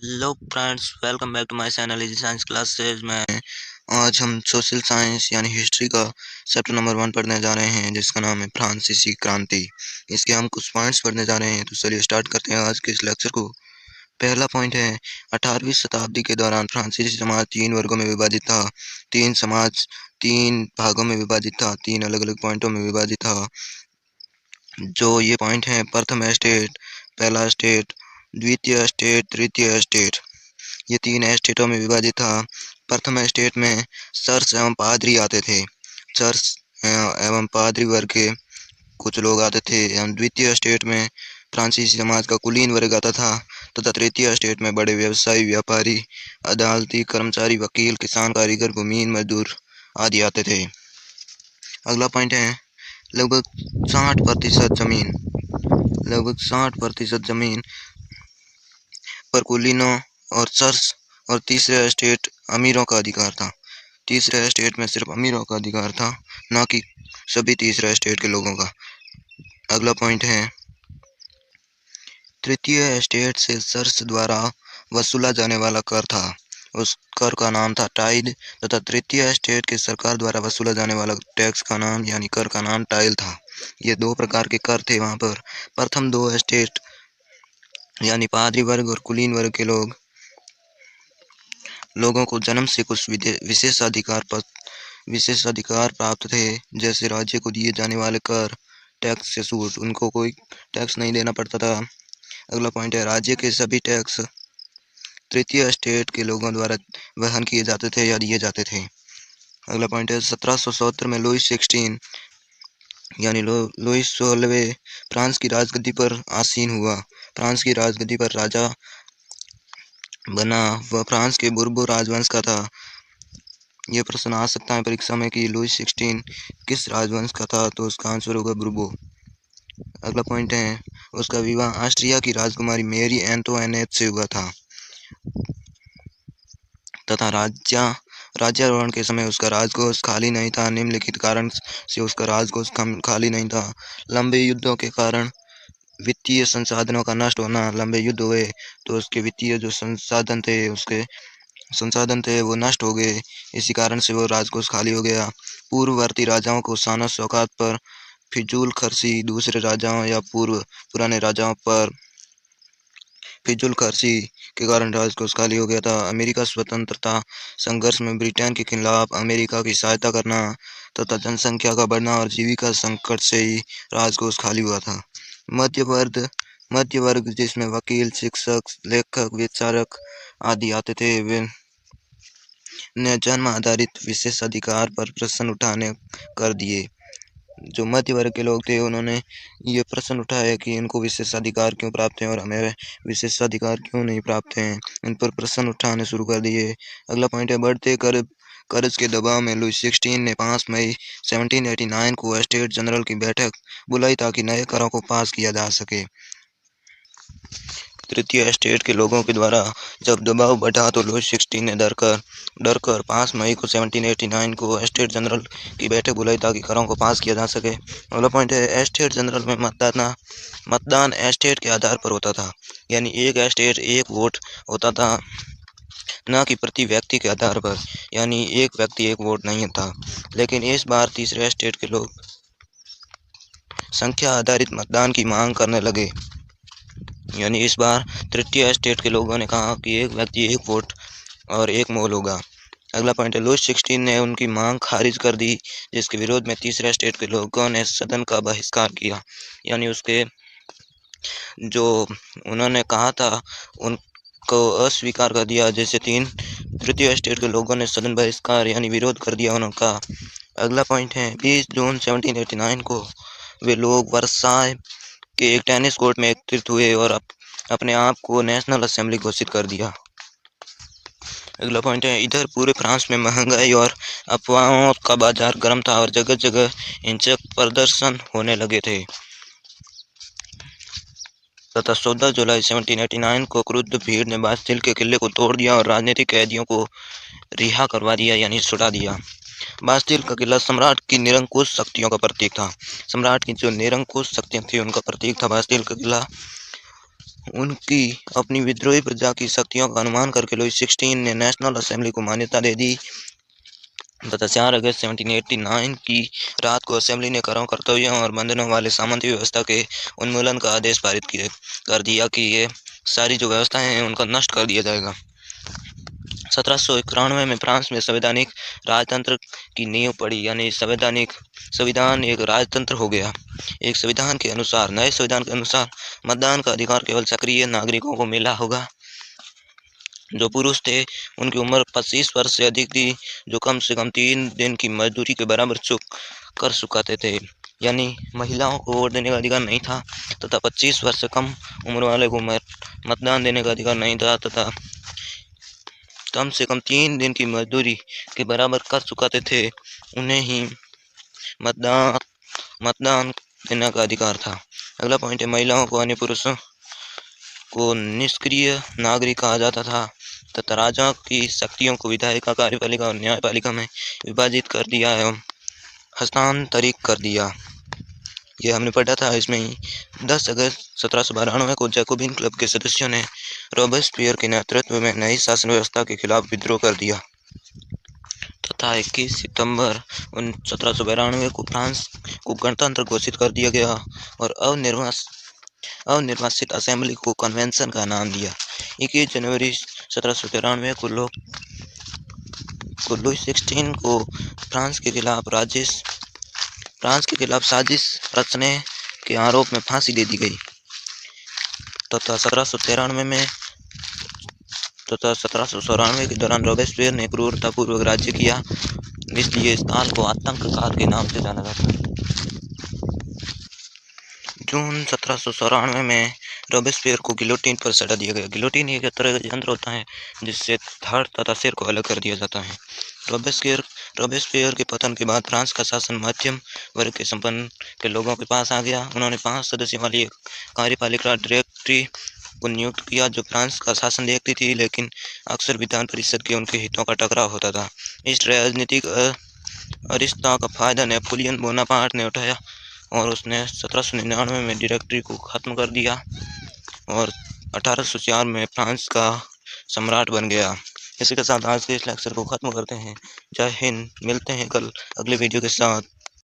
Hello friends, welcome back to my channel easy science classes में। आज हम social science यानी हिस्ट्री का चैप्टर नंबर 1 पढ़ने जा रहे हैं, जिसका नाम है फ्रांसीसी क्रांति। इसके हम कुछ पॉइंट्स पढ़ने जा रहे हैं, तो चलिए स्टार्ट करते हैं आज के इस लेक्चर को। पहला पॉइंट है, 18वीं शताब्दी के दौरान फ्रांसीसी समाज 3 वर्गों में विभाजित था। 3 भागों में विभाजित था, 3 अलग अलग पॉइंटों में विभाजित था। जो ये पॉइंट है, प्रथम एस्टेट, पहला एस्टेट, द्वितीय एस्टेट, तृतीय एस्टेट, ये 3 एस्टेटों में विभाजित था। प्रथम एस्टेट में चर्च एवं पादरी आते थे। चर्च एवं पादरी वर्ग के कुछ लोग आते थे। एवं द्वितीय एस्टेट में फ्रांसीसी समाज का कुलीन वर्ग आता था, तथा तृतीय एस्टेट में बड़े व्यवसायी, व्यापारी, अदालती कर्मचारी, वकील, किसान, कारीगर, भूमिहीन मजदूर आदि आते थे। अगला पॉइंट है, लगभग 60% जमीन पर कुलीनों और चर्च और तीसरे एस्टेट अमीरों का अधिकार था। तीसरे एस्टेट में सिर्फ अमीरों का अधिकार था, न कि सभी तीसरे एस्टेट के लोगों का। अगला पॉइंट है, तृतीय एस्टेट से चर्च द्वारा वसूला जाने वाला कर था। उस कर का नाम था टाइल, तथा तृतीय एस्टेट के सरकार द्वारा वसूला जाने वाला टैक्स का नाम यानी कर का नाम टाइल था। ये 2 प्रकार के कर थे वहाँ पर। प्रथम 2 एस्टेट यानी पादरी वर्ग और कुलीन वर्ग के लोगों को जन्म से कुछ विशेष अधिकार प्राप्त थे, जैसे राज्य को दिए जाने वाले कर, टैक्स से छूट, उनको कोई टैक्स नहीं देना पड़ता था। अगला पॉइंट है, राज्य के सभी टैक्स तृतीय एस्टेट के लोगों द्वारा वहन किए जाते थे या दिए जाते थे। अगला पॉइंट है, 1770 में लुईस 16 यानी लुईस 16वें फ्रांस की राजगद्दी पर आसीन हुआ। फ्रांस की राजगद्दी पर राजा बना। वह फ्रांस के बुर्बो राजवंश का था। ये प्रश्न आ सकता है परीक्षा में कि लुईस 16 किस राजवंश का था, तो उसका आंसर होगा बुर्बो। अगला पॉइंट है, उसका विवाह ऑस्ट्रिया की राजकुमारी मेरी एंटोइनेट से हुआ था, तथा राज्यारोहण के समय उसका राजकोष खाली नहीं था। निम्नलिखित कारण से उसका राजकोष खाली नहीं था। लंबे युद्धों के कारण वित्तीय संसाधनों का नष्ट होना। लंबे युद्ध हुए तो उसके वित्तीय जो संसाधन थे वो नष्ट हो गए। इसी कारण से वो राजकोष खाली हो गया। पूर्ववर्ती राजाओं को शान शौकत पर फिजूल खर्ची, दूसरे राजाओं या पुराने राजाओं पर फिजूल खर्ची के कारण राजकोष खाली हो गया था। अमेरिका स्वतंत्रता संघर्ष में ब्रिटेन के खिलाफ अमेरिका की सहायता करना तथा जनसंख्या का बढ़ना और जीविका संकट से ही राजकोष खाली हुआ था। मध्य वर्ग जिसमें वकील, शिक्षक, लेखक, विचारक आदि आते थे, वे ने जन्म आधारित विशेष अधिकार पर प्रश्न उठाने कर दिए। जो मध्य वर्ग के लोग थे, उन्होंने ये प्रश्न उठाया कि इनको विशेष अधिकार क्यों प्राप्त हैं और हमें विशेष अधिकार क्यों नहीं प्राप्त हैं। इन पर प्रश्न उठाने शुरू कर दिए। अगला पॉइंट है, बढ़ते कर्ज के दबाव में लुईस 16 ने 5 मई 1789 को एस्टेट जनरल की बैठक बुलाई ताकि नए करों को पास किया जा सके। तृतीय एस्टेट के लोगों के द्वारा जब दबाव बढ़ा तो लुईस 16 ने डरकर 5 मई को 1789 को एस्टेट जनरल की बैठक बुलाई ताकि करों को पास किया जा सके। अगला पॉइंट है, एस्टेट जनरल में मतदान एस्टेट के आधार पर होता था, यानी एक एस्टेट एक वोट होता था, न कि प्रति व्यक्ति के आधार पर, यानी एक व्यक्ति एक वोट नहीं था। लेकिन इस बार तीसरे एस्टेट के लोग संख्या आधारित मतदान की मांग करने लगे, यानी इस बार तृतीय एस्टेट के लोगों ने कहा कि एक व्यक्ति एक वोट और एक मोल होगा। अगला पॉइंट है, लुईस 16 ने उनकी मांग खारिज कर दी, जिसके विरोध में तीसरे एस्टेट के लोगों ने सदन का बहिष्कार किया, यानी उसके जो उन्होंने कहा था उनको अस्वीकार कर दिया। जैसे तृतीय एस्टेट के लोगों ने सदन बहिष्कार यानी विरोध कर दिया उनका। अगला पॉइंट है, 20 जून 1789 को वे लोग वर्साय के एक टेनिस कोर्ट में एकत्रित हुए और अपने आप को नेशनल असेंबली घोषित कर दिया। अगला पॉइंट है, इधर पूरे फ्रांस में महंगाई और अफवाहों का बाजार गर्म था और जगह जगह हिंसक प्रदर्शन होने लगे थे, तथा 14 जुलाई 1789 को क्रुद्ध भीड़ ने बास्तिल के किले को तोड़ दिया और राजनीतिक कैदियों को रिहा करवा दिया, यानी छुड़ा दिया। बास्तिल का किला सम्राट की निरंकुश शक्तियों का प्रतीक था। सम्राट की जो निरंकुश शक्तियां थी उनका प्रतीक था बास्तिल का किला। उनकी अपनी विद्रोही प्रजा की शक्तियों का अनुमान करके लुई 16 ने नेशनल असेंबली को मान्यता दे दी तथा 4 अगस्त 1789 की रात को असेंबली ने करों कर्तव्यों और बंधनों वाले सामंती व्यवस्था के उन्मूलन का आदेश पारित कर दिया कि ये सारी जो व्यवस्थाएं हैं उनका नष्ट कर दिया जाएगा। 1791 में फ्रांस में संवैधानिक राजतंत्र की नींव पड़ी, यानी संविधान एक राजतंत्र हो गया। एक संविधान के अनुसार नए संविधान के अनुसार मतदान का अधिकार केवल सक्रिय नागरिकों को मिला होगा। जो पुरुष थे उनकी उम्र 25 वर्ष से अधिक थी, जो कम से कम 3 दिन की मजदूरी के बराबर कर चुकाते थे, यानी महिलाओं को वोट देने का अधिकार नहीं था तथा 25 वर्ष से कम उम्र वाले को मतदान देने का अधिकार नहीं था तथा कम से कम 3 दिन की मजदूरी के बराबर कर चुकाते थे, उन्हें ही मतदान देने का अधिकार था। अगला पॉइंट है, महिलाओं को अन्य पुरुषों को निष्क्रिय नागरिक कहा जाता था तथा राजाओं की शक्तियों को विधायिका, कार्यपालिका और न्यायपालिका में विभाजित कर दिया एवं हस्तांतरित कर दिया। ये हमने पढ़ा था इसमें ही। 10 अगस्त 1792 को जैकोबिन क्लब के सदस्यों ने रॉबेस्पियर के नेतृत्व में नई शासन व्यवस्था के खिलाफ विद्रोह कर दिया तथा 21 सितंबर 1792 को फ्रांस को गणतंत्र घोषित कर दिया गया और अनिर्वासित असेंबली को कन्वेंशन का नाम दिया। 21 जनवरी 1793 को लुई 16 को फ्रांस के खिलाफ साजिश रचने के आरोप में फांसी दे दी गई तथा 1794 के दौरान रॉबेस्पियर ने क्रूरतापूर्वक राज्य किया, इसलिए इस काल को आतंक काल के नाम से जाना जाता है। जून 1794 में रॉबेस्पियर को गिलोटिन पर सटा दिया गया। गिलोटिन एक तरह का यंत्र होता है जिससे धड़ तथा सिर को अलग कर दिया जाता है। रॉबेस्पियर के पतन के बाद फ्रांस का शासन मध्यम वर्ग के संपन्न के लोगों के पास आ गया। उन्होंने 5 सदस्यों वाली एक कार्यपालिका डायरेक्टरी को नियुक्त किया जो फ्रांस का शासन देखती थी, लेकिन अक्सर विधान परिषद के उनके हितों का टकराव होता था। इस राजनीतिक अरिष्टता का फायदा नेपोलियन बोनापार्ट ने उठाया और उसने 1799 में डायरेक्टरी को खत्म कर दिया और 1804 में फ्रांस का सम्राट बन गया। इसी के साथ आज के इस लेक्चर को खत्म करते हैं। जय हिंद। मिलते हैं कल अगले वीडियो के साथ।